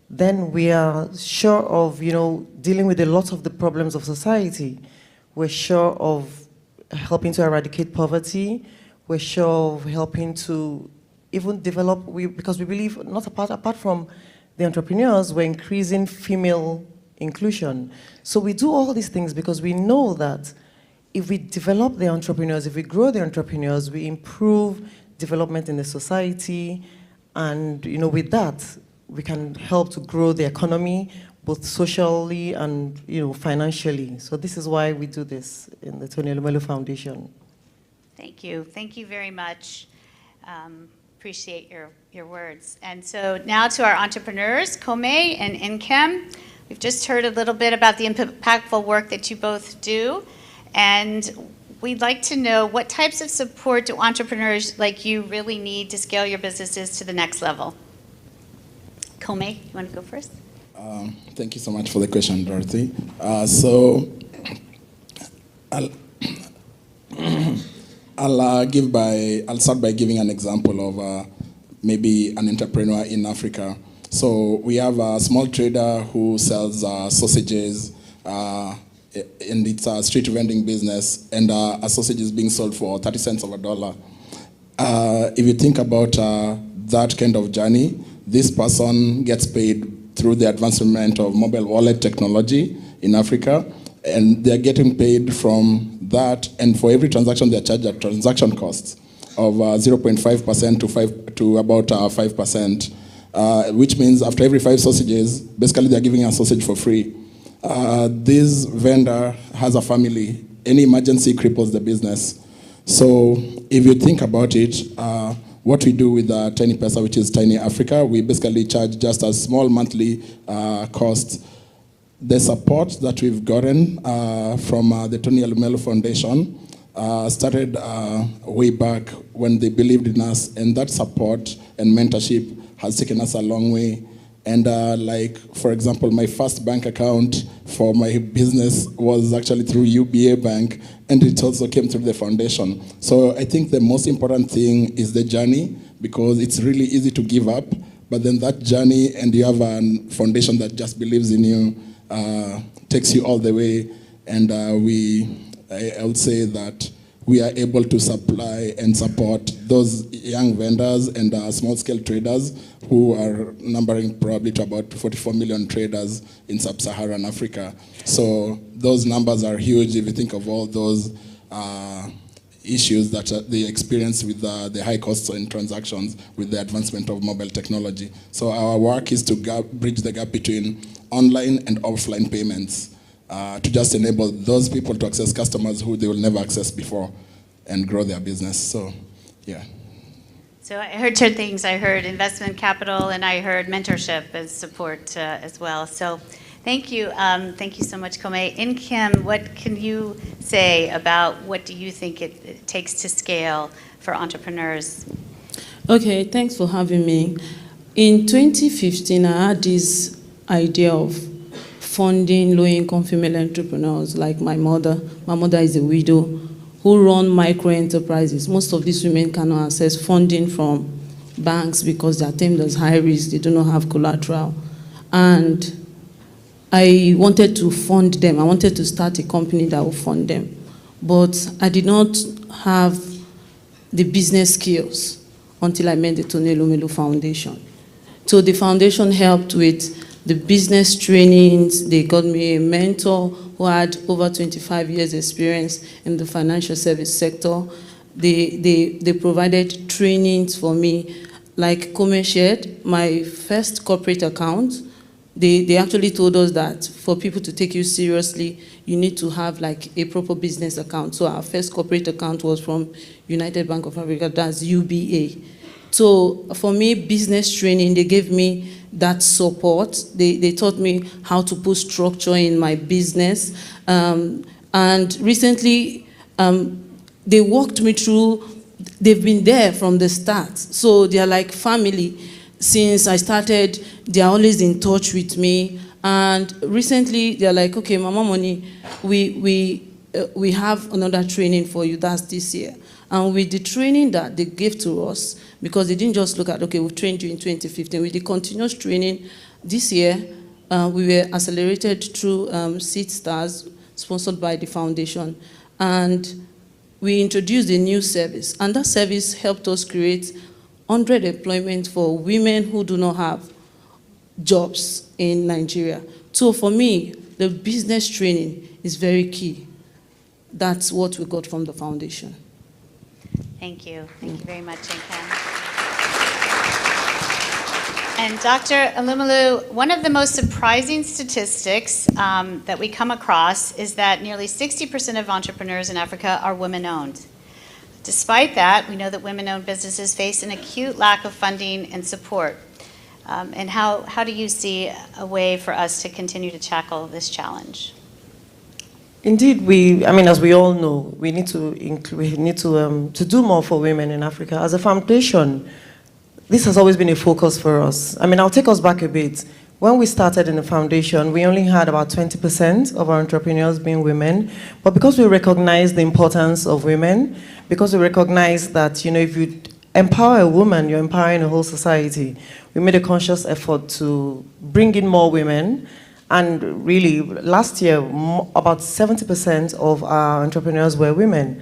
then we are sure of, dealing with a lot of the problems of society. We're sure of helping to eradicate poverty. We're sure of helping to even develop, because we believe, not apart from the entrepreneurs, we're increasing female inclusion. So we do all these things because we know that if we develop the entrepreneurs, if we grow the entrepreneurs, we improve development in the society, and with that, we can help to grow the economy, both socially and financially. So this is why we do this in the Tony Elumelu Foundation. Thank you very much. Appreciate your words. And so now to our entrepreneurs, Kome and Nkem. We've just heard a little bit about the impactful work that you both do, and we'd like to know what types of support do entrepreneurs like you really need to scale your businesses to the next level? Kome, you want to go first? Thank you so much for the question, Dorothy. So I'll start by giving an example of maybe an entrepreneur in Africa. So we have a small trader who sells sausages, and it's a street vending business, and a sausage is being sold for 30 cents of a dollar. If you think about that kind of journey, this person gets paid through the advancement of mobile wallet technology in Africa, and they're getting paid from that, and for every transaction they're charged a transaction cost of 0.5% to about 5%, which means after every 5 sausages, basically they're giving a sausage for free. This vendor has a family. Any emergency cripples the business. So if you think about it, what we do with Tiny Pesa, which is Tiny Africa, we basically charge just a small monthly cost. The support that we've gotten from the Tony Elumelu Foundation started way back when they believed in us, and that support and mentorship has taken us a long way. And like, for example, my first bank account for my business was actually through UBA Bank, and it also came through the foundation. So I think the most important thing is the journey, because it's really easy to give up, but then that journey, and you have a foundation that just believes in you, takes you all the way. And I would say that we are able to supply and support those young vendors and small-scale traders who are numbering probably to about 44 million traders in sub-Saharan Africa. So those numbers are huge if you think of all those issues that they experience with the high costs in transactions with the advancement of mobile technology. So our work is to bridge the gap between online and offline payments, to just enable those people to access customers who they will never access before and grow their business. So, yeah. So I heard 2 things. I heard investment capital, and I heard mentorship as support as well. So thank you. Thank you so much, Kome. Nkem, what can you say about what do you think it takes to scale for entrepreneurs? Okay, thanks for having me. In 2015, I had this idea of funding low-income female entrepreneurs like my mother. My mother is a widow who run micro-enterprises. Most of these women cannot access funding from banks because they are termed as high risk. They do not have collateral. And I wanted to fund them. I wanted to start a company that would fund them. But I did not have the business skills until I met the Tony Elumelu Foundation. So the foundation helped with the business trainings. They got me a mentor who had over 25 years experience in the financial service sector. They provided trainings for me. Like Kome shared, my first corporate account, they actually told us that for people to take you seriously, you need to have like a proper business account. So our first corporate account was from United Bank of Africa, that's UBA. So for me, business training, they gave me that support. They taught me how to put structure in my business. And recently, they walked me through, they've been there from the start. So they're like family. Since I started, they're always in touch with me. And recently, they're like, okay, Mama Money, we have another training for you, that's this year. And with the training that they gave to us, because they didn't just look at, okay, we've trained you in 2015, with the continuous training This year, we were accelerated through Seed Stars, sponsored by the foundation. And we introduced a new service. And that service helped us create 100 employment for women who do not have jobs in Nigeria. So for me, the business training is very key. That's what we got from the foundation. Thank you. Thank you very much, Nkem. And Dr. Alumelu, one of the most surprising statistics that we come across is that nearly 60% of entrepreneurs in Africa are women-owned. Despite that, we know that women-owned businesses face an acute lack of funding and support. And how do you see a way for us to continue to tackle this challenge? Indeed, as we all know, we need to do more for women in Africa. As a foundation, this has always been a focus for us. I'll take us back a bit. When we started in the foundation, we only had about 20% of our entrepreneurs being women. But because we recognize the importance of women, because we recognize that, if you empower a woman, you're empowering a whole society, we made a conscious effort to bring in more women. And really, last year, about 70% of our entrepreneurs were women.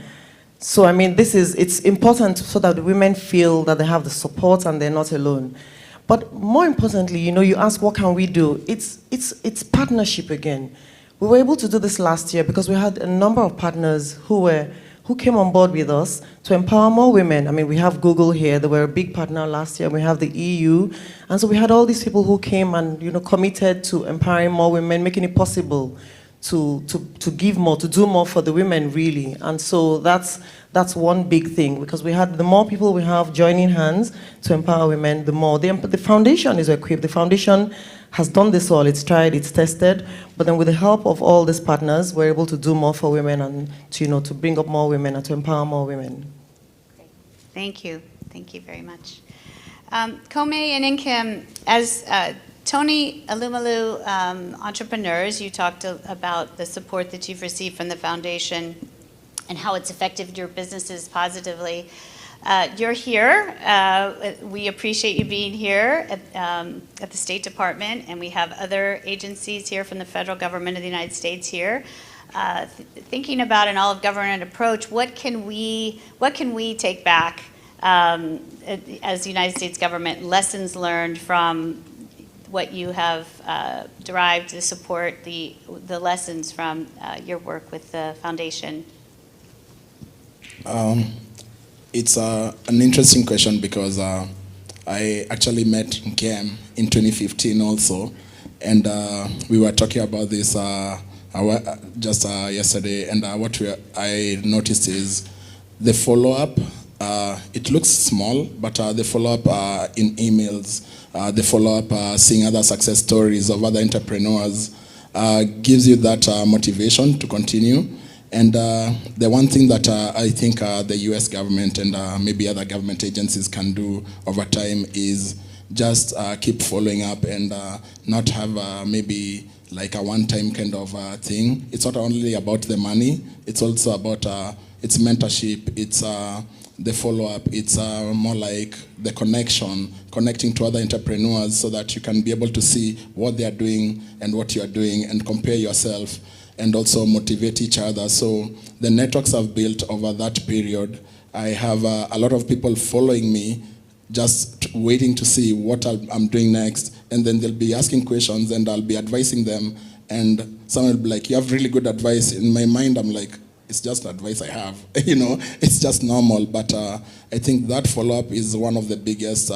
So, it's important so that the women feel that they have the support and they're not alone. But more importantly, you ask, what can we do? It's partnership again. We were able to do this last year because we had a number of partners who came on board with us to empower more women. We have Google here. They were a big partner last year. We have the EU. And so we had all these people who came and, committed to empowering more women, making it possible to give more, to do more for the women, really. And so that's one big thing, because the more people we have joining hands to empower women, the more. The foundation is equipped. The foundation has done this all. It's tried, it's tested. But then with the help of all these partners, we're able to do more for women and to bring up more women and to empower more women. Great. Thank you. Thank you very much. Kome and Nkem, as Tony Alumelu entrepreneurs, you talked about the support that you've received from the foundation and how it's affected your businesses positively. You're here. We appreciate you being here at the State Department, and we have other agencies here from the federal government of the United States here. Thinking about an all-of-government approach, what can we take back as the United States government, lessons learned from what you have derived to support the lessons from your work with the foundation? It's an interesting question because I actually met Nkem in 2015 also, and we were talking about this just yesterday, and what I noticed is the follow-up. It looks small, but the follow-up in emails, the follow-up seeing other success stories of other entrepreneurs gives you that motivation to continue. And the one thing that I think the US government and maybe other government agencies can do over time is just keep following up and not have maybe like a one-time kind of thing. It's not only about the money, it's also about it's mentorship, it's the follow-up, it's more like the connecting to other entrepreneurs so that you can be able to see what they are doing and what you are doing and compare yourself and also motivate each other. So the networks I've built over that period, I have a lot of people following me, just waiting to see what I'm doing next, and then they'll be asking questions and I'll be advising them, and someone will be like, you have really good advice. In my mind, I'm like, it's just advice I have, it's just normal. But I think that follow-up is one of the biggest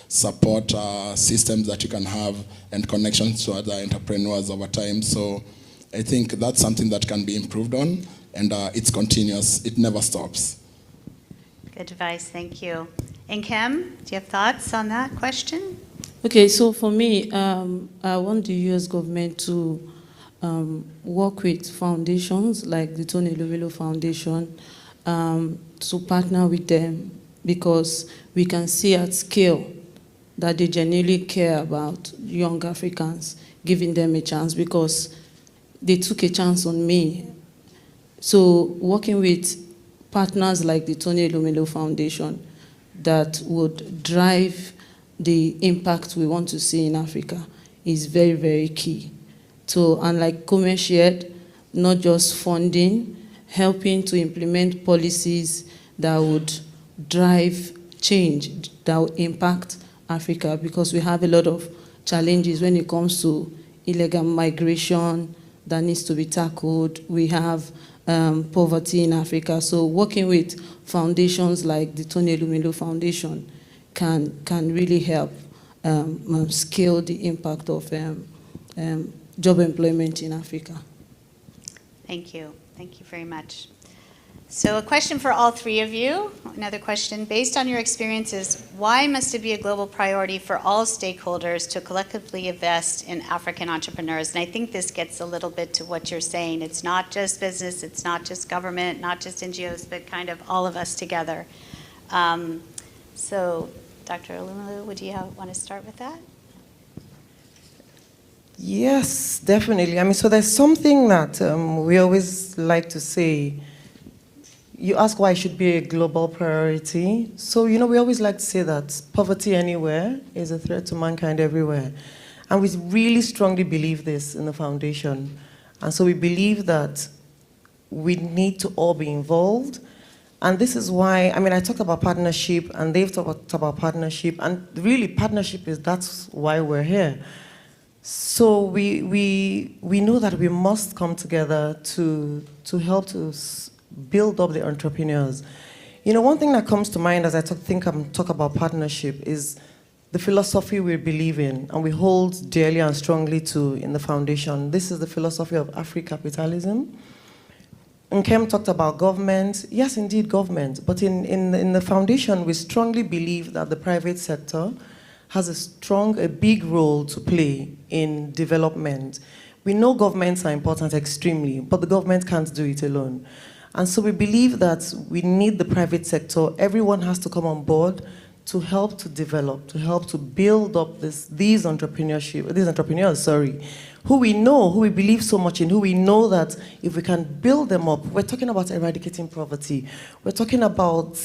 support systems that you can have and connections to other entrepreneurs over time. So I think that's something that can be improved on, and it's continuous. It never stops. Good advice. Thank you. Nkem, do you have thoughts on that question? Okay, so for me, I want the US government to work with foundations like the Tony Alumelu Foundation to partner with them, because we can see at scale that they genuinely care about young Africans, giving them a chance, because they took a chance on me. So working with partners like the Tony Alumelu Foundation that would drive the impact we want to see in Africa is very, very key. So, and like Kome shared, not just funding, helping to implement policies that would drive change, that would impact Africa, because we have a lot of challenges when it comes to illegal migration that needs to be tackled. We have poverty in Africa. So working with foundations like the Tony Elumelu Foundation can really help scale the impact of job employment in Africa. Thank you. Thank you very much. So a question for all three of you. Another question. Based on your experiences, why must it be a global priority for all stakeholders to collectively invest in African entrepreneurs? And I think this gets a little bit to what you're saying. It's not just business, it's not just government, not just NGOs, but kind of all of us together. So Dr. Elumelu, would you want to start with that? Yes, definitely. I mean, so there's something that we always like to say. You ask why it should be a global priority. So, we always like to say that poverty anywhere is a threat to mankind everywhere. And we really strongly believe this in the foundation. And so we believe that we need to all be involved. And this is why, I talk about partnership, and they've talked about partnership, and really partnership that's why we're here. So we know that we must come together to help to build up the entrepreneurs. One thing that comes to mind as I talk about partnership is the philosophy we believe in and we hold dearly and strongly to in the foundation. This is the philosophy of Africapitalism. Nkem talked about government. Yes, indeed, government. But in the foundation, we strongly believe that the private sector has a big role to play in development. We know governments are important extremely, but the government can't do it alone. And so we believe that we need the private sector. Everyone has to come on board to help to develop, to help to build up these entrepreneurs, who we know, who we believe so much in, who we know that if we can build them up, we're talking about eradicating poverty. We're talking about,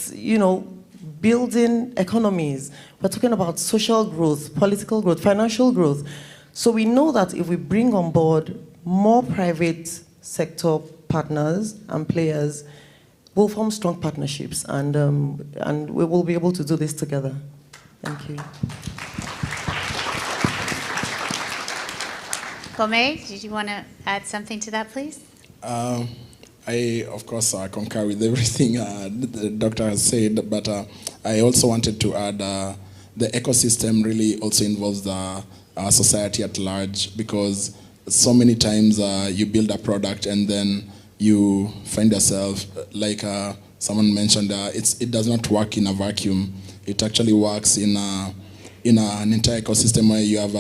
building economies. We're talking about social growth, political growth, financial growth. So we know that if we bring on board more private sector partners and players, we'll form strong partnerships, and we will be able to do this together. Thank you. Kome, did you want to add something to that, please? I, of course, concur with everything the doctor has said, but I also wanted to add the ecosystem really also involves the society at large, because so many times you build a product and then you find yourself, like someone mentioned, it does not work in a vacuum. It actually works in an entire ecosystem where you have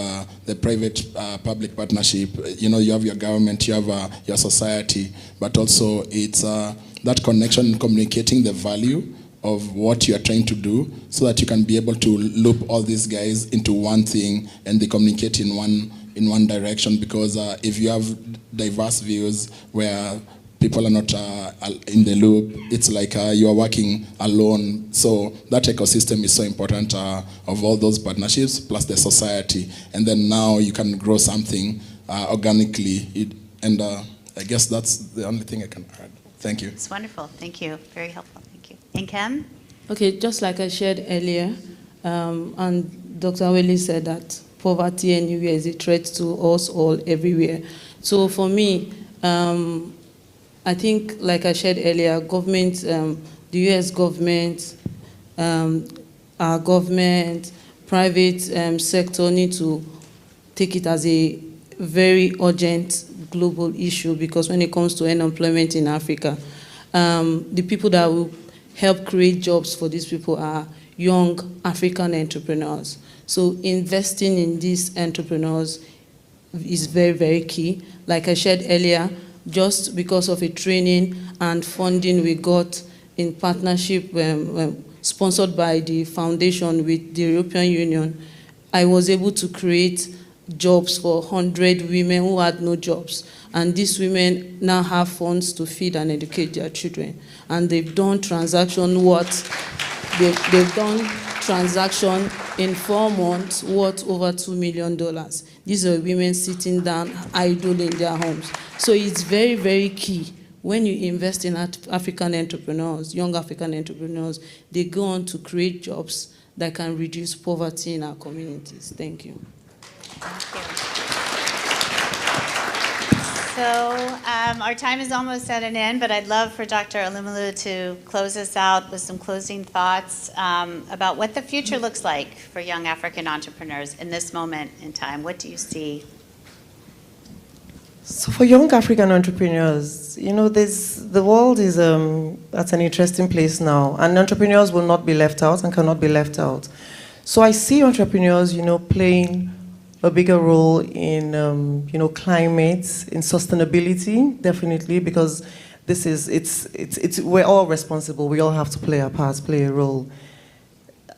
the private-public partnership. You have your government, you have your society, but also it's that connection and communicating the value of what you are trying to do, so that you can be able to loop all these guys into one thing and they communicate in one direction. Because if you have diverse views where people are not in the loop, it's like you are working alone. So that ecosystem is so important of all those partnerships, plus the society. And then now you can grow something organically. And I guess that's the only thing I can add. Thank you. It's wonderful. Thank you. Very helpful. Thank you. Nkem? Okay, just like I shared earlier, and Dr. Awele said that poverty anywhere is a threat to us all everywhere. So for me, I think, like I shared earlier, government, the US government, our government, private sector need to take it as a very urgent global issue, because when it comes to unemployment in Africa, the people that will help create jobs for these people are young African entrepreneurs. So investing in these entrepreneurs is very, very key. Like I shared earlier, just because of a training and funding we got in partnership sponsored by the foundation with the European Union, I was able to create jobs for 100 women who had no jobs. And these women now have funds to feed and educate their children. And they've done transaction worth, they've done transaction in 4 months worth over $2 million. These are women sitting down, idle in their homes. So it's very, very key. When you invest in African entrepreneurs, young African entrepreneurs, they go on to create jobs that can reduce poverty in our communities. Thank you. Thank you. So our time is almost at an end, but I'd love for Dr. Alumulu to close us out with some closing thoughts about what the future looks like for young African entrepreneurs in this moment in time. What do you see? So for young African entrepreneurs, you know, the world is at an interesting place now, and entrepreneurs will not be left out and cannot be left out. So I see entrepreneurs, you know, playing a bigger role in, you know, climate, in sustainability, definitely, because this is, we're all responsible. We all have to play our parts, play a role.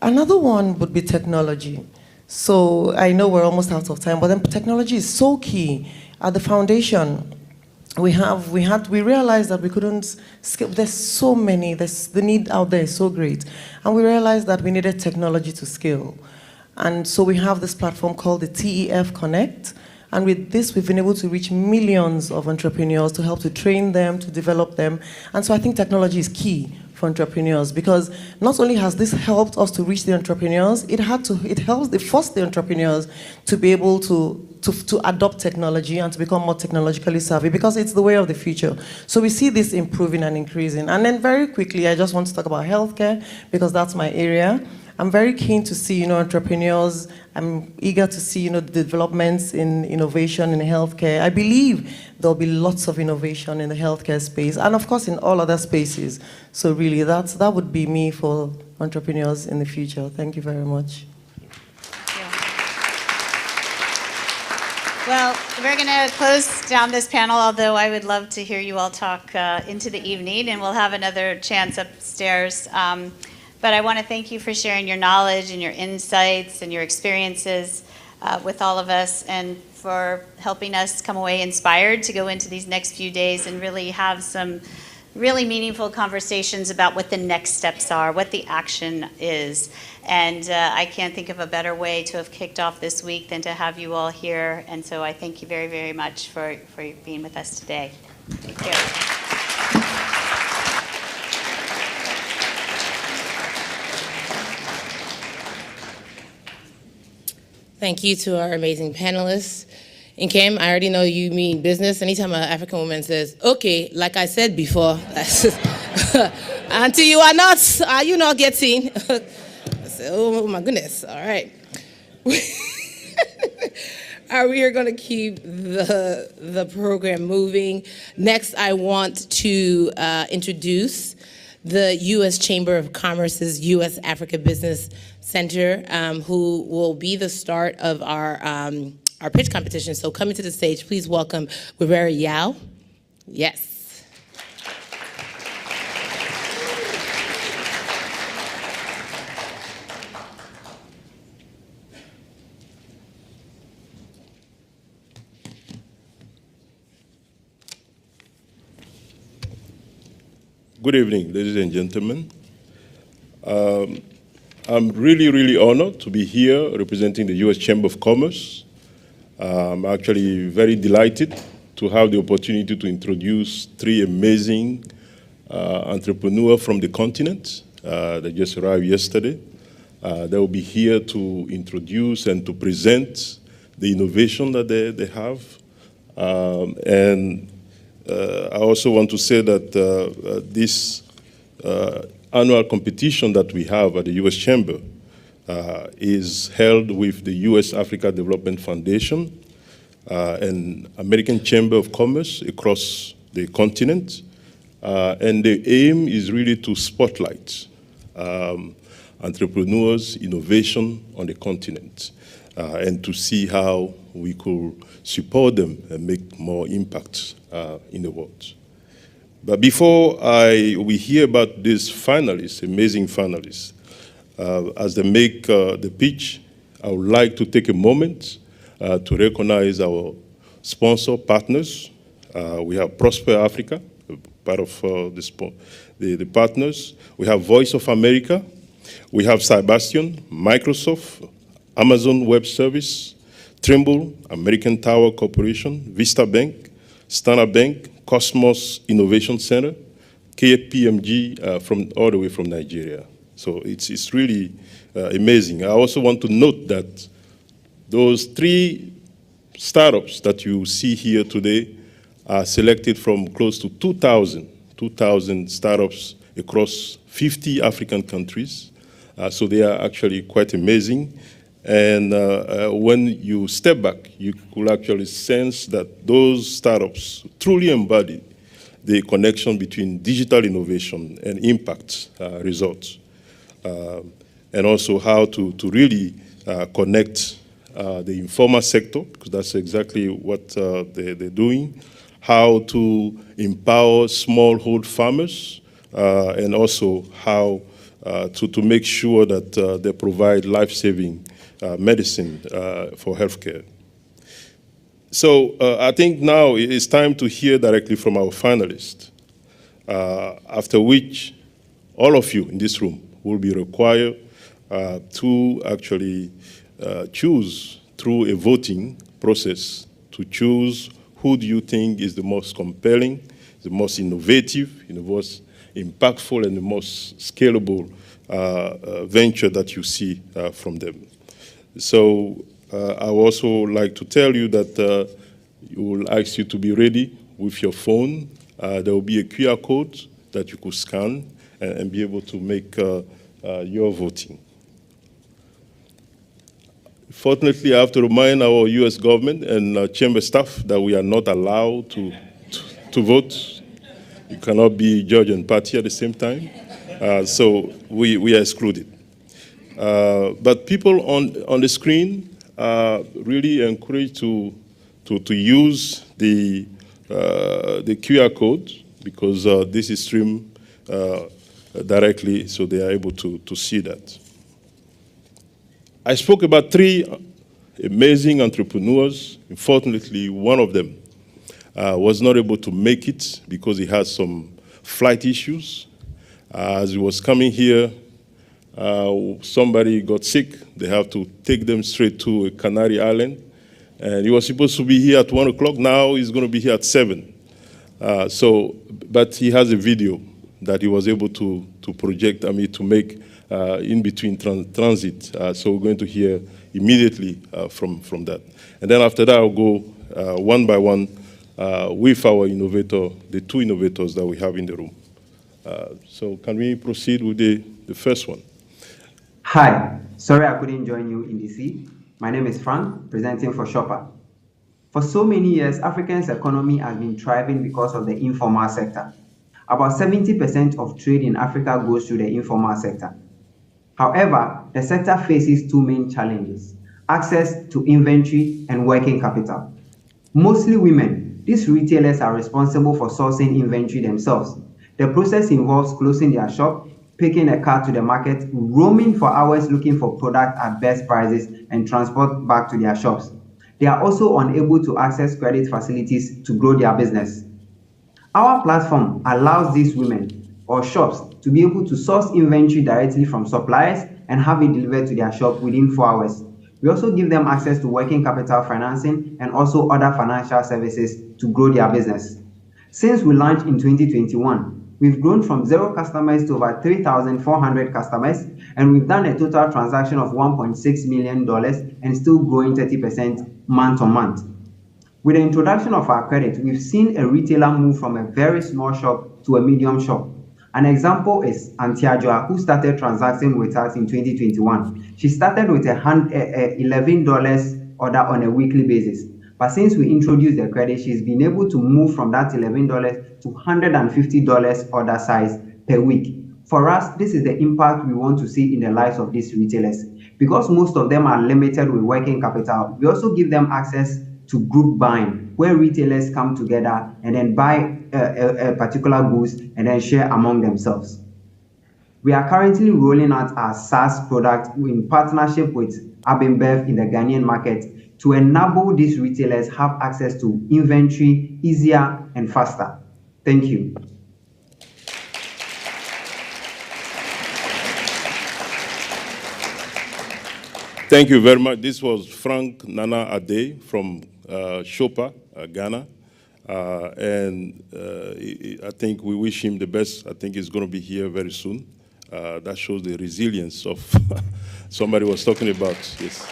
Another one would be technology. So I know we're almost out of time, but then technology is so key. At the foundation, we realized that we couldn't scale. There's so many, the need out there is so great. And we realized that we needed technology to scale. And so we have this platform called the TEF Connect. And with this, we've been able to reach millions of entrepreneurs to help to train them, to develop them. And so I think technology is key for entrepreneurs, because not only has this helped us to reach the entrepreneurs, it forced the entrepreneurs to be able to adopt technology and to become more technologically savvy, because it's the way of the future. So we see this improving and increasing. And then very quickly, I just want to talk about healthcare, because that's my area. I'm very keen to see, you know, entrepreneurs. I'm eager to see, you know, the developments in innovation in healthcare. I believe there'll be lots of innovation in the healthcare space, and of course in all other spaces. So really, that would be me for entrepreneurs in the future. Thank you very much. Well, we're going to close down this panel, although I would love to hear you all talk into the evening, and we'll have another chance upstairs. But I want to thank you for sharing your knowledge and your insights and your experiences with all of us, and for helping us come away inspired to go into these next few days and really have some really meaningful conversations about what the next steps are, what the action is. And I can't think of a better way to have kicked off this week than to have you all here. And so I thank you very, very much for being with us today. Thank you. Thank you to our amazing panelists. And Kim, I already know you mean business. Anytime an African woman says, okay, like I said before, until are you not getting? I said, oh my goodness, all right. We are going to keep the program moving. Next, I want to introduce the U.S. Chamber of Commerce's U.S. Africa Business Center, who will be the start of our pitch competition. So coming to the stage, please welcome Rivera Yao. Yes. Good evening, ladies and gentlemen. I'm really, really honored to be here representing the U.S. Chamber of Commerce. I'm actually very delighted to have the opportunity to introduce three amazing entrepreneurs from the continent that just arrived yesterday. They will be here to introduce and to present the innovation that they have. I also want to say that this annual competition that we have at the U.S. Chamber is held with the U.S. Africa Development Foundation and American Chamber of Commerce across the continent. And the aim is really to spotlight entrepreneurs, innovation on the continent, and to see how we could support them and make more impact in the world. But before we hear about these finalists, amazing finalists, as they make the pitch, I would like to take a moment to recognize our sponsor partners. We have Prosper Africa, part of the partners. We have Voice of America, We have Cybastion, Microsoft, Amazon Web Service, Trimble, American Tower Corporation, Vista Bank, Standard Bank, Cosmos Innovation Center, KPMG from all the way from Nigeria. So it's really amazing. I also want to note that those 3 startups that you see here today are selected from close to 2,000 startups across 50 African countries. So they are actually quite amazing. And when you step back, you could actually sense that those startups truly embody the connection between digital innovation and impact results. And also how to really connect the informal sector, because that's exactly what they're doing, how to empower smallhold farmers, and also how to make sure that they provide life-saving medicine for healthcare. So I think now it's time to hear directly from our finalists, after which all of you in this room will be required to actually choose through a voting process to choose who do you think is the most compelling, the most innovative, the most impactful, and the most scalable venture that you see from them. So I would also like to tell you that we will ask you to be ready with your phone. There will be a QR code that you could scan and be able to make your voting. Fortunately, I have to remind our US government and chamber staff that we are not allowed to vote. You cannot be judge and party at the same time. So we are excluded. But people on the screen are really encouraged to use the QR code, because this is streamed directly, so they are able to see that. I spoke about 3 amazing entrepreneurs. Unfortunately, one of them was not able to make it because he had some flight issues. As he was coming here, somebody got sick. They have to take them straight to a Canary Island. And he was supposed to be here at 1 o'clock. Now he's going to be here at 7. But he has a video that he was able to project, to make in between transit. So we're going to hear immediately from that. And then after that, I'll go one by one with our innovator, the 2 innovators that we have in the room. So can we proceed with the first one? Hi, sorry I couldn't join you in DC. My name is Frank, presenting for Shopper. For so many years, Africa's economy has been thriving because of the informal sector. About 70% of trade in Africa goes through the informal sector. However, the sector faces 2 main challenges: access to inventory and working capital. Mostly women, these retailers are responsible for sourcing inventory themselves. The process involves closing their shop, picking a car to the market, roaming for hours looking for product at best prices, and transport back to their shops. They are also unable to access credit facilities to grow their business. Our platform allows these women or shops to be able to source inventory directly from suppliers and have it delivered to their shop within 4 hours. We also give them access to working capital financing and also other financial services to grow their business. Since we launched in 2021, we've grown from 0 customers to over 3,400 customers, and we've done a total transaction of $1.6 million and still growing 30% month on month. With the introduction of our credit, we've seen a retailer move from a very small shop to a medium shop. An example is Antiajua, who started transacting with us in 2021. She started with a $11 order on a weekly basis. But since we introduced the credit, she's been able to move from that $11 to $150 order size per week. For us, this is the impact we want to see in the lives of these retailers. Because most of them are limited with working capital, we also give them access to group buying, where retailers come together and then buy a particular goods and then share among themselves. We are currently rolling out our SaaS product in partnership with Abimbev in the Ghanaian market to enable these retailers have access to inventory easier and faster. Thank you. Thank you very much. This was Frank Nana Ade from Shopa, Ghana. I think we wish him the best. I think he's going to be here very soon. That shows the resilience of somebody was talking about. Yes.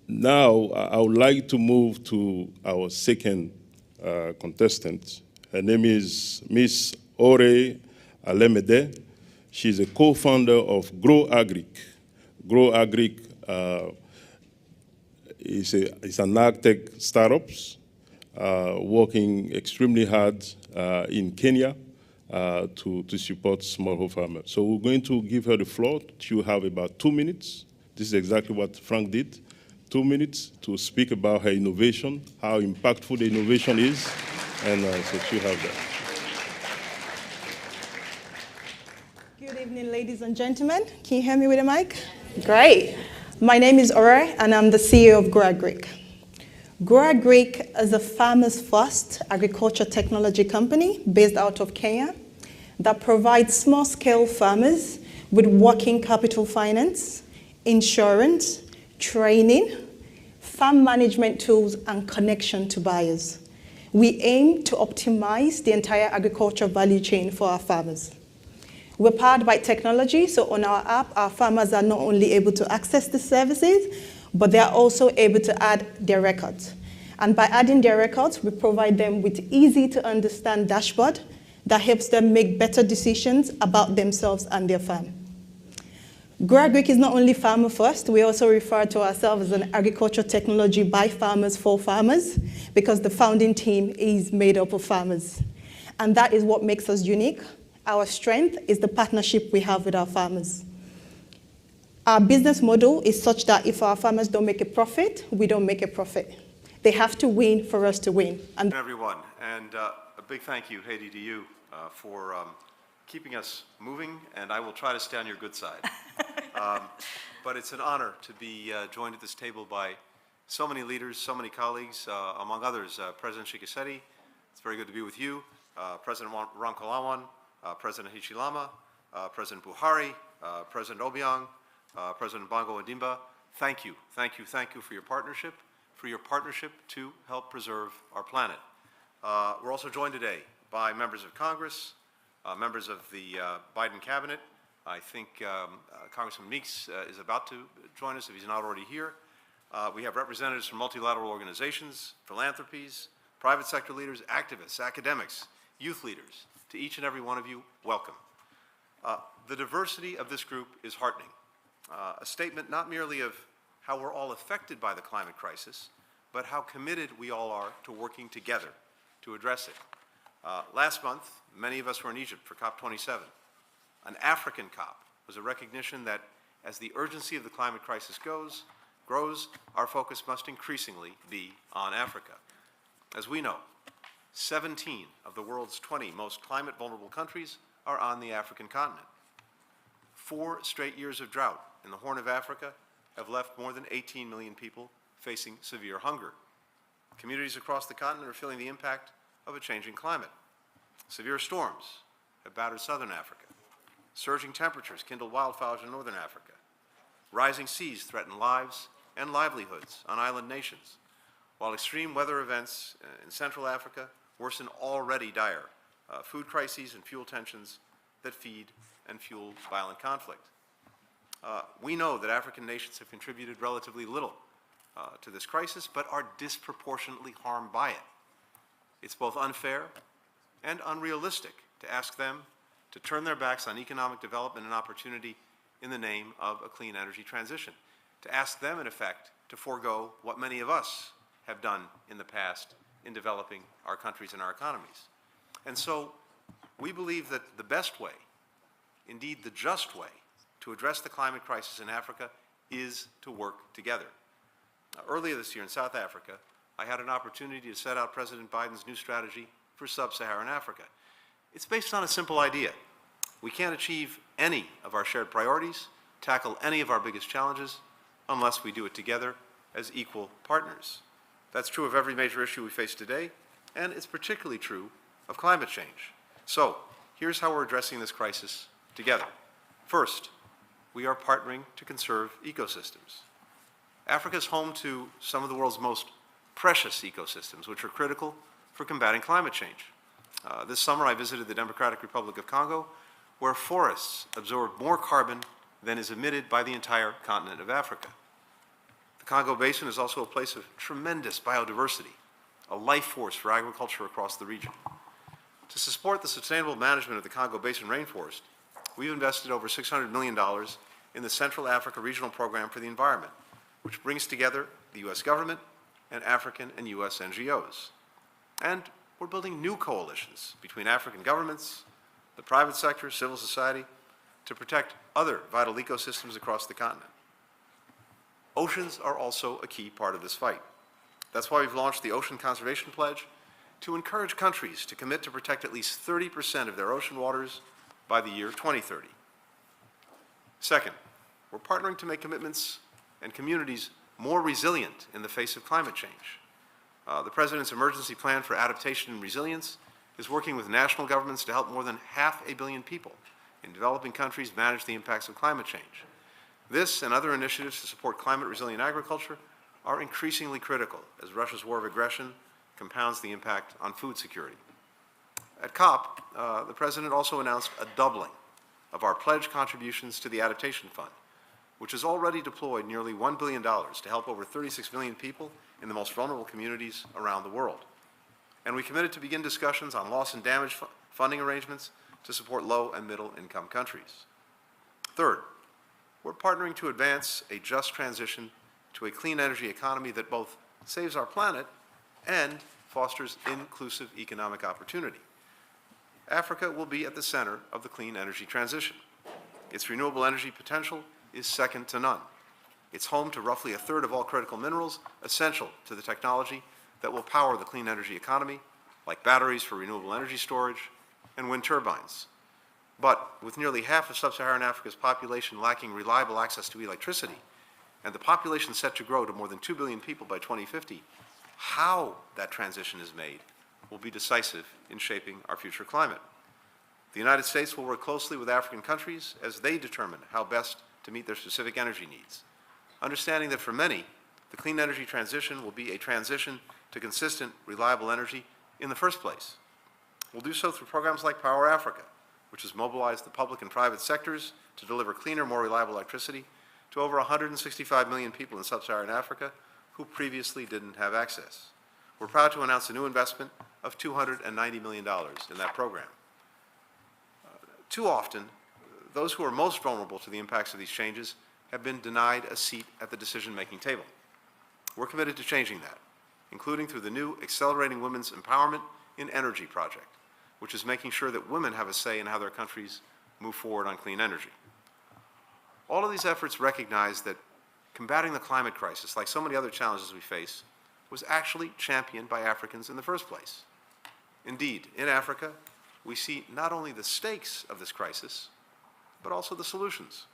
Now, I would like to move to our second contestant. Her name is Miss Ore Alemede. She's a co-founder of Grow Agric. Grow Agric is an agtech startups working extremely hard in Kenya to support smallholder farmers. So we're going to give her the floor. She'll have about 2 minutes. This is exactly what Frank did. 2 minutes to speak about her innovation, how impactful the innovation is, and so she'll have that. Good evening, ladies and gentlemen. Can you hear me with a mic? Great. My name is Ore, and I'm the CEO of Grow Agric. Grow Agric is a farmers first agriculture technology company based out of Kenya that provides small-scale farmers with working capital finance, insurance, training, farm management tools, and connection to buyers. We aim to optimize the entire agriculture value chain for our farmers. We're powered by technology, so on our app, our farmers are not only able to access the services, but they're also able to add their records. And by adding their records, we provide them with easy-to-understand dashboard that helps them make better decisions about themselves and their farm. Grow Agric is not only farmer first, we also refer to ourselves as an agriculture technology by farmers for farmers, because the founding team is made up of farmers. And that is what makes us unique. Our strength is the partnership we have with our farmers. Our business model is such that if our farmers don't make a profit, we don't make a profit. They have to win for us to win. And everyone, and a big thank you, Haiti, to you for keeping us moving, and I will try to stay on your good side. But it's an honor to be joined at this table by so many leaders, so many colleagues, among others, President Shikeseti. It's very good to be with you, President Ramkalawan, President Hichilema, President Buhari, President Obiang, President Bongo Ondimba. Thank you for your partnership to help preserve our planet. We're also joined today by members of Congress, members of the Biden cabinet. I think Congressman Meeks is about to join us if he's not already here. We have representatives from multilateral organizations, philanthropies, private sector leaders, activists, academics, youth leaders. To each and every one of you, welcome. The diversity of this group is heartening. A statement not merely of how we're all affected by the climate crisis, but how committed we all are to working together to address it. Last month, many of us were in Egypt for COP27. An African COP was a recognition that as the urgency of the climate crisis grows, our focus must increasingly be on Africa. As we know, 17 of the world's 20 most climate vulnerable countries are on the African continent. 4 straight years of drought in the Horn of Africa have left more than 18 million people facing severe hunger. Communities across the continent are feeling the impact of a changing climate. Severe storms have battered southern Africa. Surging temperatures kindle wildfires in northern Africa. Rising seas threaten lives and livelihoods on island nations, while extreme weather events in Central Africa worsen already dire food crises and fuel tensions that feed and fuel violent conflict. We know that African nations have contributed relatively little to this crisis, but are disproportionately harmed by it. It's both unfair and unrealistic to ask them to turn their backs on economic development and opportunity in the name of a clean energy transition, to ask them, in effect, to forego what many of us have done in the past in developing our countries and our economies. And so we believe that the best way, indeed the just way, to address the climate crisis in Africa is to work together. Earlier this year in South Africa, I had an opportunity to set out President Biden's new strategy for sub-Saharan Africa. It's based on a simple idea. We can't achieve any of our shared priorities, tackle any of our biggest challenges, unless we do it together as equal partners. That's true of every major issue we face today, and it's particularly true of climate change. So, here's how we're addressing this crisis together. First, we are partnering to conserve ecosystems. Africa is home to some of the world's most precious ecosystems, which are critical for combating climate change. This summer, I visited the Democratic Republic of Congo, where forests absorb more carbon than is emitted by the entire continent of Africa. The Congo Basin is also a place of tremendous biodiversity, a life force for agriculture across the region. To support the sustainable management of the Congo Basin rainforest, we've invested over $600 million in the Central Africa Regional Program for the Environment, which brings together the U.S. government and African and U.S. NGOs. And we're building new coalitions between African governments, the private sector, civil society, to protect other vital ecosystems across the continent. Oceans are also a key part of this fight. That's why we've launched the Ocean Conservation Pledge to encourage countries to commit to protect at least 30% of their ocean waters by the year 2030. Second, we're partnering to make commitments and communities more resilient in the face of climate change. The President's Emergency Plan for Adaptation and Resilience is working with national governments to help more than 500 million people in developing countries manage the impacts of climate change. This and other initiatives to support climate-resilient agriculture are increasingly critical as Russia's war of aggression compounds the impact on food security. At COP, the President also announced a doubling of our pledge contributions to the Adaptation Fund, which has already deployed nearly $1 billion to help over 36 million people in the most vulnerable communities around the world. And we committed to begin discussions on loss and damage funding arrangements to support low and middle income countries. Third, we're partnering to advance a just transition to a clean energy economy that both saves our planet and fosters inclusive economic opportunity. Africa will be at the center of the clean energy transition. Its renewable energy potential is second to none. It's home to roughly a third of all critical minerals essential to the technology that will power the clean energy economy, like batteries for renewable energy storage and wind turbines. But with nearly half of sub-Saharan Africa's population lacking reliable access to electricity, and the population set to grow to more than 2 billion people by 2050, how that transition is made will be decisive in shaping our future climate. The United States will work closely with African countries as they determine how best to meet their specific energy needs, understanding that for many, the clean energy transition will be a transition to consistent, reliable energy in the first place. We'll do so through programs like Power Africa, which has mobilized the public and private sectors to deliver cleaner, more reliable electricity to over 165 million people in sub-Saharan Africa who previously didn't have access. We're proud to announce a new investment of $290 million in that program. Too often, those who are most vulnerable to the impacts of these changes have been denied a seat at the decision-making table. We're committed to changing that, including through the new Accelerating Women's Empowerment in Energy project, which is making sure that women have a say in how their countries move forward on clean energy. All of these efforts recognize that combating the climate crisis, like so many other challenges we face, was actually championed by Africans in the first place. Indeed, in Africa, we see not only the stakes of this crisis, but also the solutions.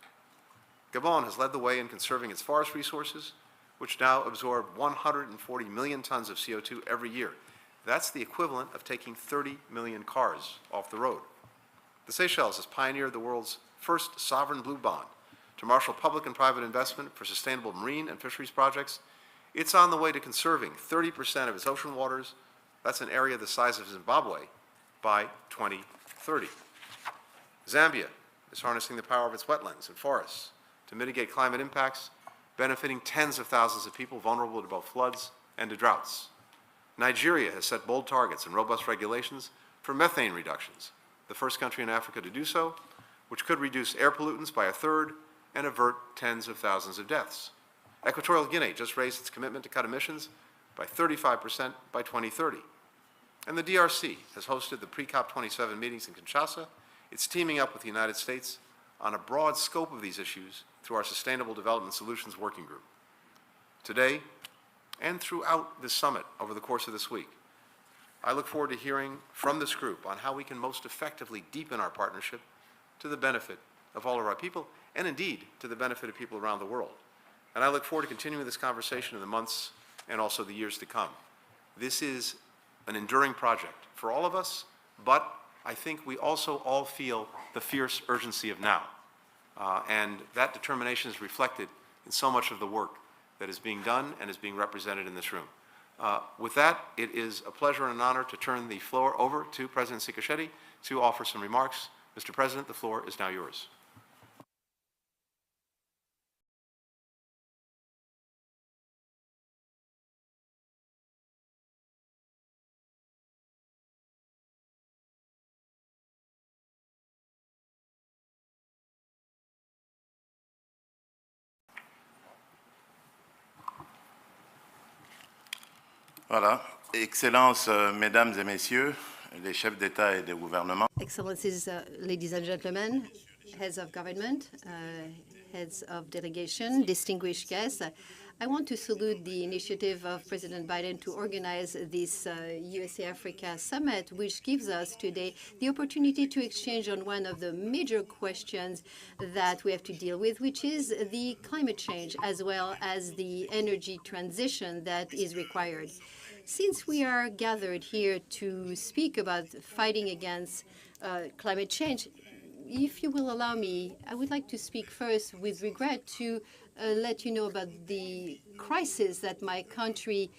Gabon has led the way in conserving its forest resources, which now absorb 140 million tons of CO2 every year. That's the equivalent of taking 30 million cars off the road. The Seychelles has pioneered the world's first sovereign blue bond to marshal public and private investment for sustainable marine and fisheries projects. It's on the way to conserving 30% of its ocean waters. That's an area the size of Zimbabwe by 2030. Zambia is harnessing the power of its wetlands and forests to mitigate climate impacts, benefiting tens of thousands of people vulnerable to both floods and to droughts. Nigeria has set bold targets and robust regulations for methane reductions, the first country in Africa to do so, which could reduce air pollutants by a third and avert tens of thousands of deaths. Equatorial Guinea just raised its commitment to cut emissions by 35% by 2030. And the DRC has hosted the pre-COP27 meetings in Kinshasa. It's teaming up with the United States on a broad scope of these issues through our Sustainable Development Solutions Working Group. Today, and throughout this summit over the course of this week, I look forward to hearing from this group on how we can most effectively deepen our partnership to the benefit of all of our people, and indeed to the benefit of people around the world. And I look forward to continuing this conversation in the months and also the years to come. This is an enduring project for all of us, but I think we also all feel the fierce urgency of now. And that determination is reflected in so much of the work that is being done and is being represented in this room. With that, it is a pleasure and an honor to turn the floor over to President Sikasheti to offer some remarks. Mr. President, the floor is now yours. Voilà. Excellences, Mesdames et Messieurs, les chefs d'État et de gouvernement. Excellencies, ladies and gentlemen, heads of government, heads of delegation, distinguished guests, I want to salute the initiative of President Biden to organize this USA-Africa summit, which gives us today the opportunity to exchange on one of the major questions that we have to deal with, which is the climate change, as well as the energy transition that is required. Since we are gathered here to speak about fighting against climate change, if you will allow me, I would like to speak first with regret to let you know about the crisis that my country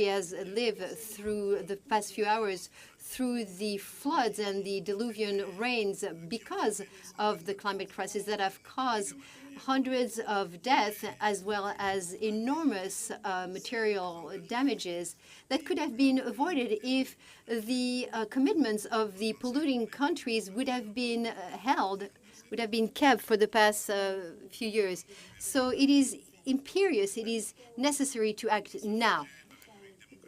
has lived through the past few hours, through the floods and the diluvian rains because of the climate crisis that have caused hundreds of deaths as well as enormous material damages that could have been avoided if the commitments of the polluting countries would have been kept for the past few years. So it is imperious, it is necessary to act now.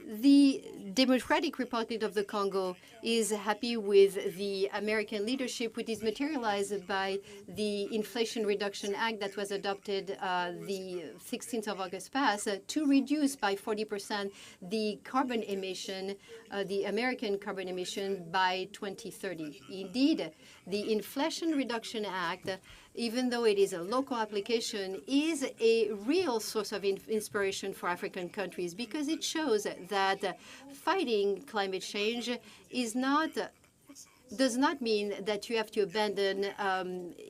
The Democratic Republic of the Congo is happy with the American leadership, which is materialized by the Inflation Reduction Act that was adopted the 16th of August past to reduce by 40% the carbon emission, the American carbon emission by 2030. Indeed, the Inflation Reduction Act, even though it is a local application, is a real source of inspiration for African countries because it shows that fighting climate change does not mean that you have to abandon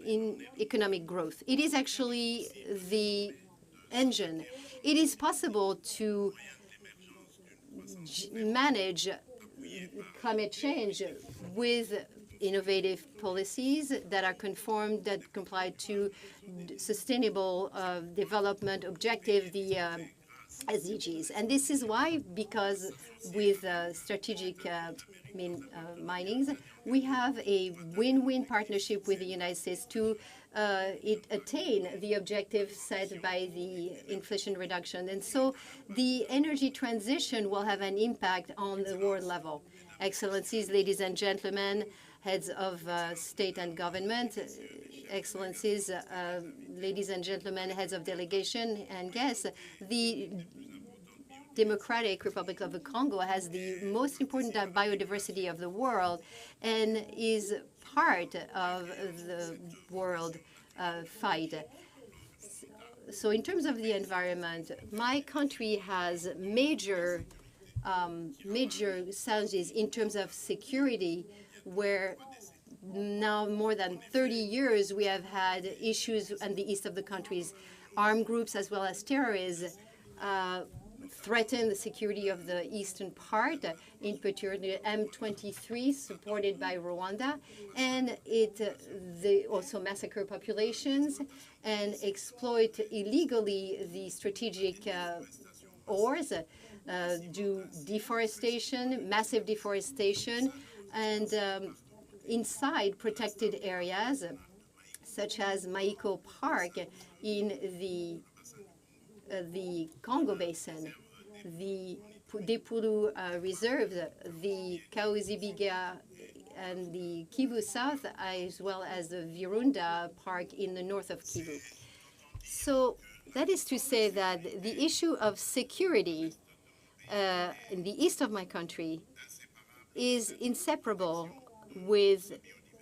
in economic growth. It is actually the engine. It is possible to manage climate change with innovative policies that are conformed, that comply to sustainable development objective, the SDGs. And this is why, because with strategic minings, we have a win-win partnership with the United States to attain the objective set by the Inflation Reduction. And so the energy transition will have an impact on the world level. Excellencies, ladies and gentlemen, heads of state and government, excellencies, ladies and gentlemen, heads of delegation and guests, the Democratic Republic of the Congo has the most important biodiversity of the world and is part of the world fight. So in terms of the environment, my country has major challenges in terms of security, where now more than 30 years we have had issues in the east of the countries. Armed groups as well as terrorists threaten the security of the eastern part, in particular the M23 supported by Rwanda, and they also massacre populations and exploit illegally the strategic ores, do deforestation, massive deforestation, and inside protected areas, such as Maiko Park in the Congo Basin, the Depuru Reserve, the Kauzibiga and the Kivu South, as well as the Virunga Park in the north of Kivu. So that is to say that the issue of security in the east of my country is inseparable with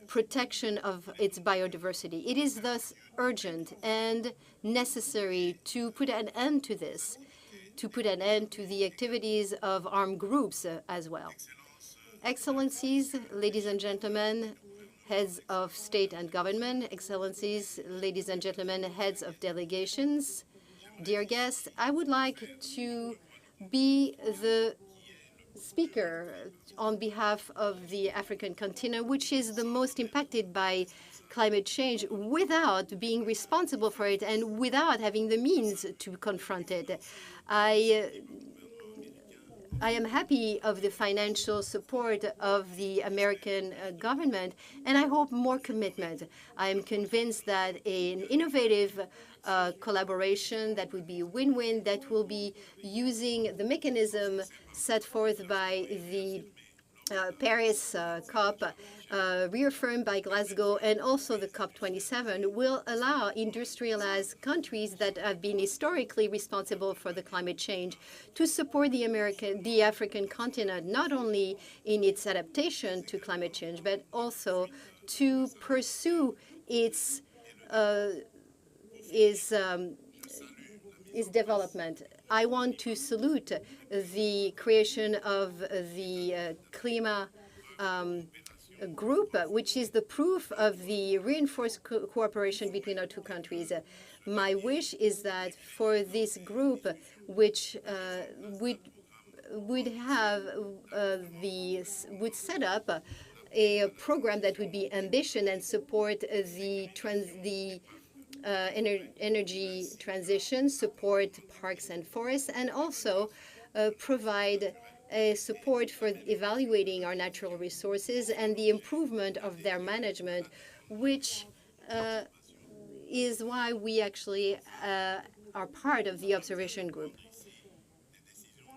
protection of its biodiversity. It is thus urgent and necessary to put an end to this, to put an end to the activities of armed groups as well. Excellencies, ladies and gentlemen, heads of state and government, excellencies, ladies and gentlemen, heads of delegations, dear guests, I would like to be the speaker on behalf of the African continent, which is the most impacted by climate change, without being responsible for it and without having the means to confront it. I am happy of the financial support of the American government, and I hope more commitment. I am convinced that an innovative collaboration that would be a win-win, that will be using the mechanism set forth by the Paris COP, reaffirmed by Glasgow, and also the COP27, will allow industrialized countries that have been historically responsible for the climate change to support the African continent, not only in its adaptation to climate change, but also to pursue its development. I want to salute the creation of the Klima group, which is the proof of the reinforced cooperation between our two countries. My wish is that for this group, which would set up a program that would be ambition and support the energy transition, support parks and forests, and also provide support for evaluating our natural resources and the improvement of their management, which is why we actually are part of the observation group.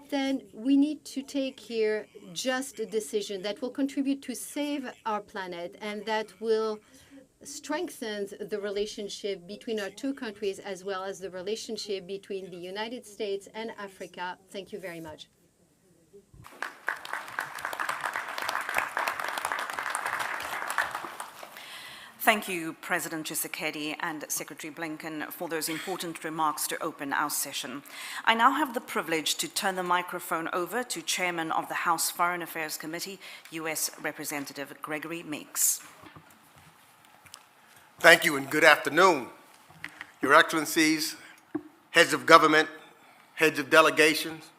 Then we need to take here just a decision that will contribute to save our planet and that will strengthen the relationship between our two countries, as well as the relationship between the United States and Africa. Thank you very much. Thank you, President Tshisekedi and Secretary Blinken, for those important remarks to open our session. I now have the privilege to turn the microphone over to Chairman of the House Foreign Affairs Committee, U.S. Representative Gregory Meeks. Thank you and good afternoon, Your Excellencies, heads of government, heads of delegations.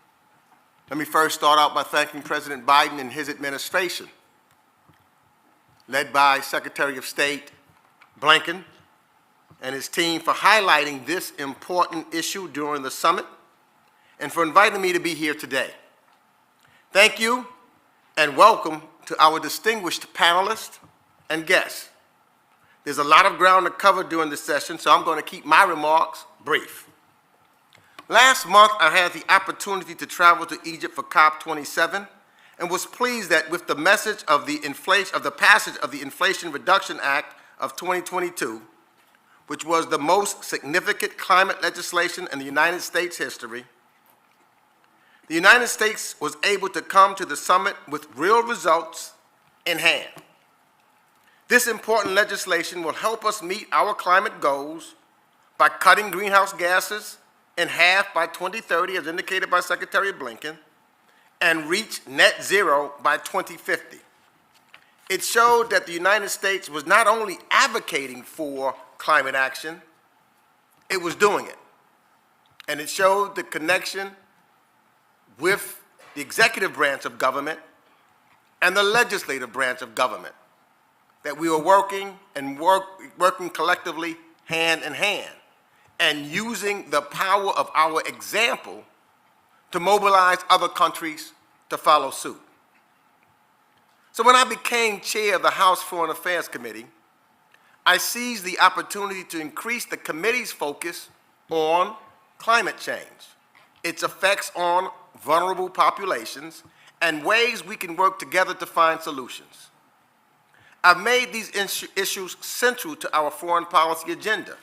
Let me first start out by thanking President Biden and his administration, led by Secretary of State Blinken and his team, for highlighting this important issue during the summit and for inviting me to be here today. Thank you and welcome to our distinguished panelists and guests. There's a lot of ground to cover during this session, so I'm going to keep my remarks brief. Last month, I had the opportunity to travel to Egypt for COP27 and was pleased that with the message of the passage of the Inflation Reduction Act of 2022, which was the most significant climate legislation in the United States history, the United States was able to come to the summit with real results in hand. This important legislation will help us meet our climate goals by cutting greenhouse gases in half by 2030, as indicated by Secretary Blinken, and reach net zero by 2050. It showed that the United States was not only advocating for climate action, it was doing it. And it showed the connection with the executive branch of government and the legislative branch of government, that we were working collectively hand in hand and using the power of our example to mobilize other countries to follow suit. So when I became chair of the House Foreign Affairs Committee, I seized the opportunity to increase the committee's focus on climate change, its effects on vulnerable populations, and ways we can work together to find solutions. I've made these issues central to our foreign policy agenda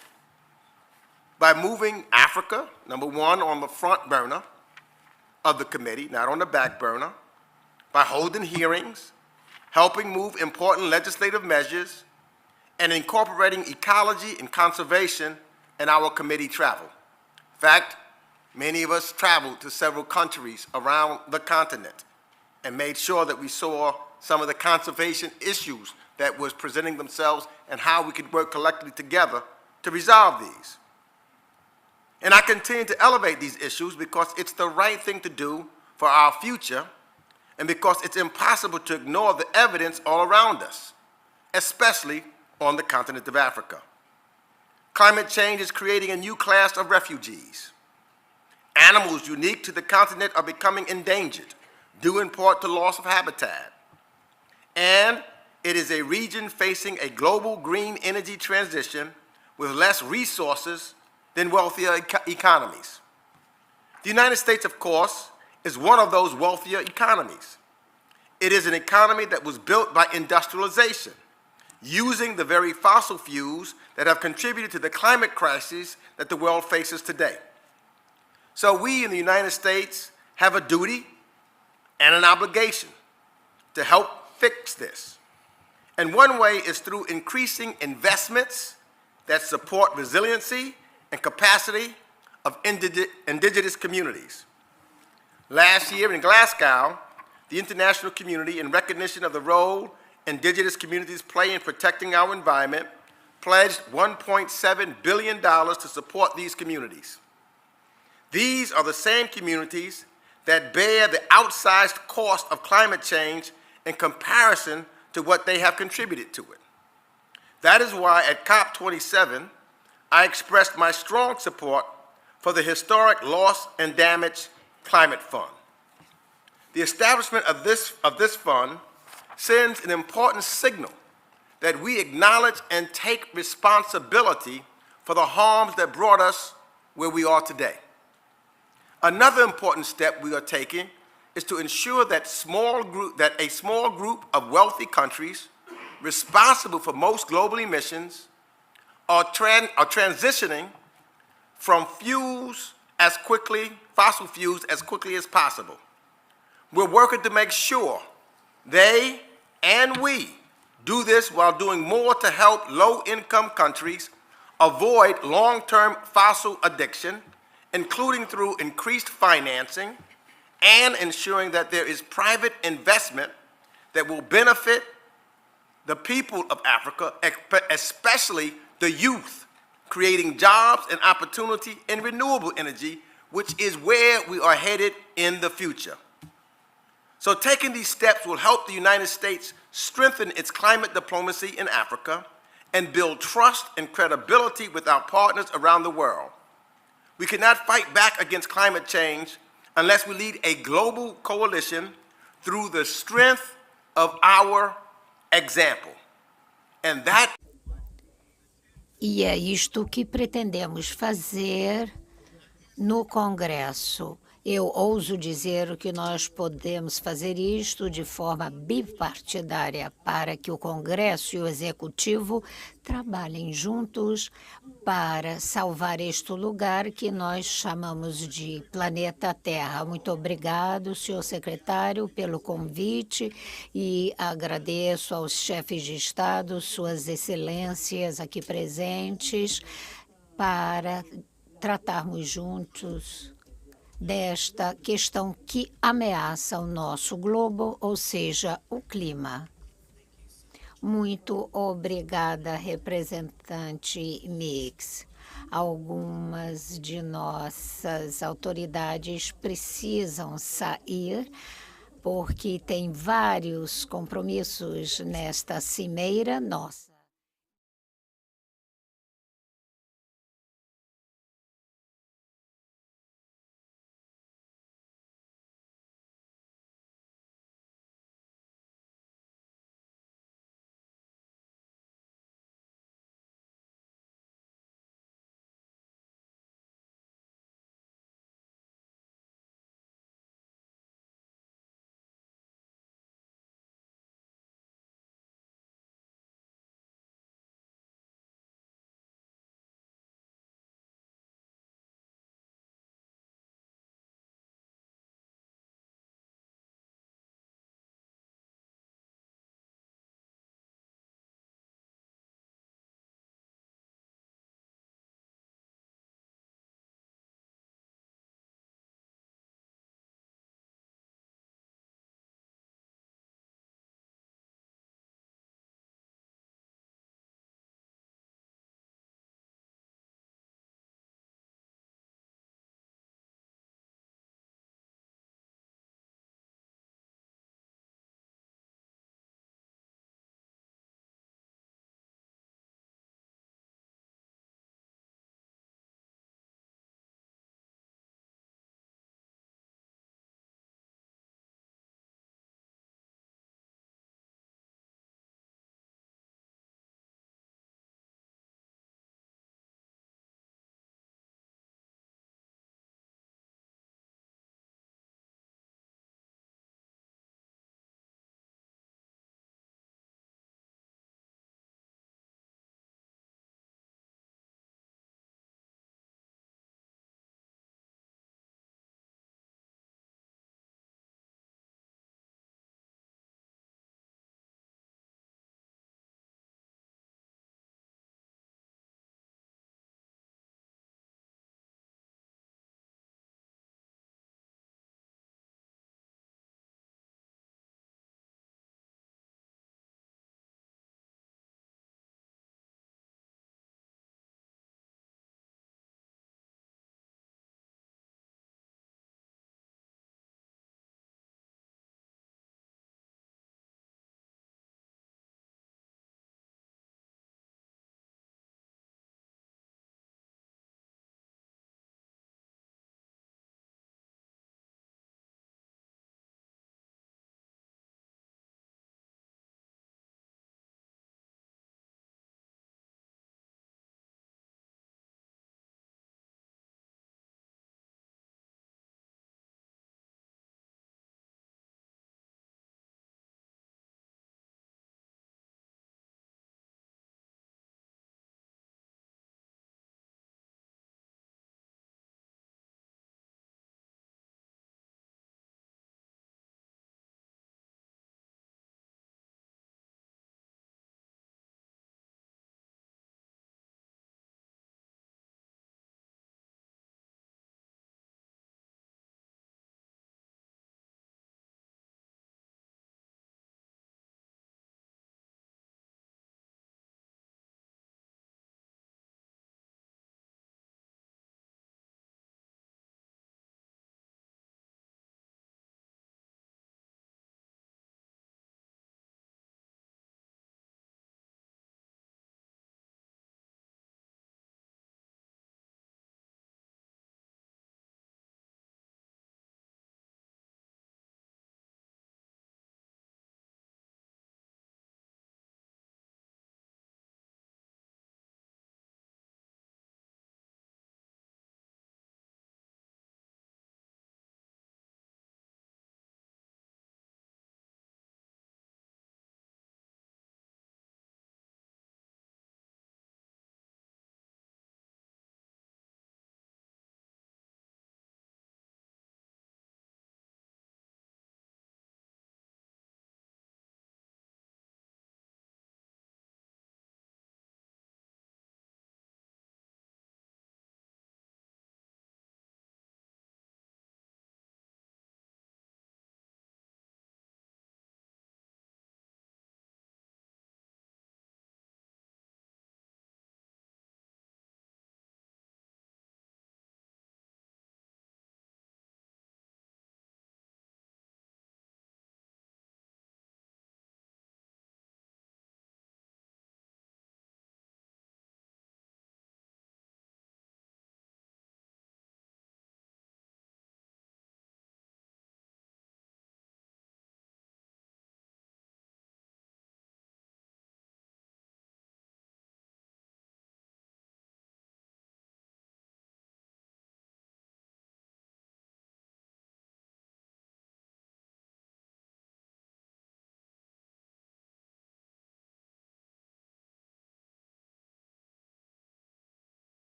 by moving Africa, number one, on the front burner of the committee, not on the back burner, by holding hearings, helping move important legislative measures, and incorporating ecology and conservation in our committee travel. In fact, many of us traveled to several countries around the continent and made sure that we saw some of the conservation issues that was presenting themselves and how we could work collectively together to resolve these. And I continue to elevate these issues because it's the right thing to do for our future and because it's impossible to ignore the evidence all around us, especially on the continent of Africa. Climate change is creating a new class of refugees. Animals unique to the continent are becoming endangered, due in part to loss of habitat. And it is a region facing a global green energy transition with less resources than wealthier economies. The United States, of course, is one of those wealthier economies. It is an economy that was built by industrialization, using the very fossil fuels that have contributed to the climate crisis that the world faces today. So we in the United States have a duty and an obligation to help fix this. And one way is through increasing investments that support resiliency and capacity of indigenous communities. Last year in Glasgow, the international community, in recognition of the role indigenous communities play in protecting our environment, pledged $1.7 billion to support these communities. These are the same communities that bear the outsized cost of climate change in comparison to what they have contributed to it. That is why at COP27, I expressed my strong support for the historic Loss and Damage Climate Fund. The establishment of this fund sends an important signal that we acknowledge and take responsibility for the harms that brought us where we are today. Another important step we are taking is to ensure that a small group of wealthy countries responsible for most global emissions are transitioning from fossil fuels as quickly as possible. We're working to make sure they and we do this while doing more to help low-income countries avoid long-term fossil addiction, including through increased financing and ensuring that there is private investment that will benefit the people of Africa, especially the youth, creating jobs and opportunity in renewable energy, which is where we are headed in the future. So taking these steps will help the United States strengthen its climate diplomacy in Africa and build trust and credibility with our partners around the world. We cannot fight back against climate change unless we lead a global coalition through the strength of our example. And that E é isto que pretendemos fazer no Congresso. Eu ouso dizer que nós podemos fazer isto de forma bipartidária para que o Congresso e o Executivo trabalhem juntos para salvar este lugar que nós chamamos de planeta Terra. Muito obrigado, senhor secretário, pelo convite e agradeço aos chefes de Estado, suas excelências aqui presentes, para tratarmos juntos desta questão que ameaça o nosso globo, ou seja, o clima. Muito obrigada, representante Mix. Algumas de nossas autoridades precisam sair porque tem vários compromissos nesta cimeira. Nós